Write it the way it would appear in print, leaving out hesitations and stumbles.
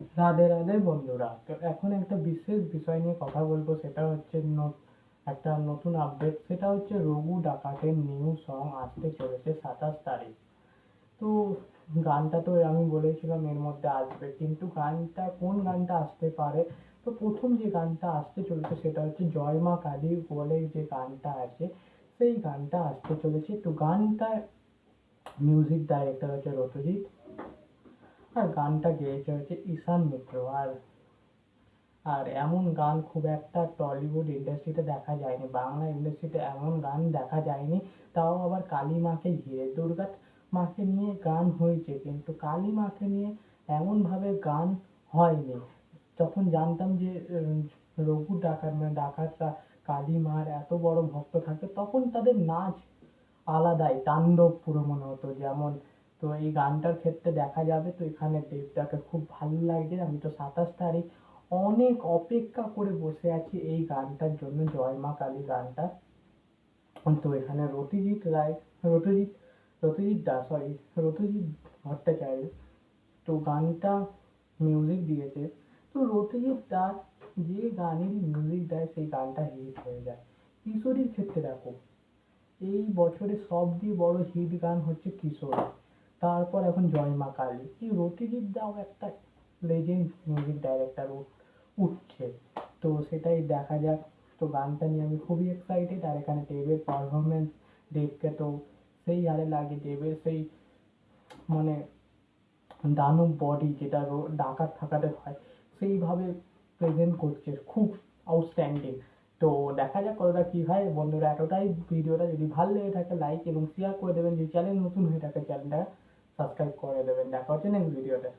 রাধে রাধে বন্ধুরা, তো এখন একটা বিশেষ বিষয় নিয়ে কথা বলবো। সেটা হচ্ছে একটা নতুন আপডেট। সেটা হচ্ছে রঘু ডাকাতের নিউ সং আসতে চলেছে 27 তারিখ। তো গানটা তো আমি বলেছিলাম এর মধ্যে আসবে, কিন্তু গানটা কোন গানটা আসতে পারে? তো প্রথম যে গানটা আসতে চলেছে সেটা হচ্ছে জয় মা কালী বলে যে গানটা আছে, সেই গানটা আসতে চলেছে। তো গানটা মিউজিক ডাইরেক্টর হচ্ছে রতজিৎ, আর গানটা গেয়েছে হচ্ছে ঈশান মিত্র। আর আর এমন গান খুব একটা টলিউড ইন্ডাস্ট্রিতে দেখা যায়নি, বাংলা ইন্ডাস্ট্রিতে এমন গান দেখা যায়নি। তাও আবার কালী মাকে ঘিরে। দুর্গা মাকে নিয়ে গান হয়েছে, কিন্তু কালী মাকে নিয়ে এমন ভাবে গান হয়নি। যখন জানতাম যে রঘু ডাকাত মানে ডাকাতরা কালী মার এত বড় ভক্ত থাকে, তখন তাদের নাচ আলাদাই তাণ্ডব পুরো মনে হতো যেমন। তো এই গানটার ক্ষেত্রে দেখা যাবে। তো এখানে দেবদাকে খুব ভালো লাগছে। আমি তো 27 তারিখ অনেক অপেক্ষা করে বসে আছি এই গানটার জন্য, জয় মা কালী গানটা। তো এখানে রতিজিৎ রতিজিৎ দাস, সরি, রতিজিৎ ভট্টাচার্য তো গানটা মিউজিক দিয়েছে। তো রতিজিৎ দাস যে গানেরই মিউজিক দেয় সেই গানটা হিট হয়ে যায়। কিশোরীর ক্ষেত্রে দেখো, এই বছরের সবচেয়ে বড় হিট গান হচ্ছে কিশোর, তারপর এখন জয় মা কালী। এই রতিজিৎ দাও একটা লেজেন্ড মিউজিক ডাইরেক্টর উঠছে। তো সেটাই দেখা যাক। তো গানটা নিয়ে আমি খুবই এক্সাইটেড। আর এখানে দেবের পারফরমেন্স, দেবকে তো সেই হারে লাগে। দেবের সেই মানে দানব বডি যেটা ডাকাত ফাকাতে হয়, সেইভাবে প্রেজেন্ট করছে, খুব আউটস্ট্যান্ডিং। তো দেখা যাক কতটা কি হয়। বন্ধুরা, এতটাই। ভিডিওটা যদি ভালো লেগে থাকে লাইক এবং শেয়ার করে দেবেন। যদি চ্যানেল নতুন হয়ে থাকে চ্যানেলটা সাবস্ক্রাইব করে দেবেন। দেখা হচ্ছে নেক্সট ভিডিওতে।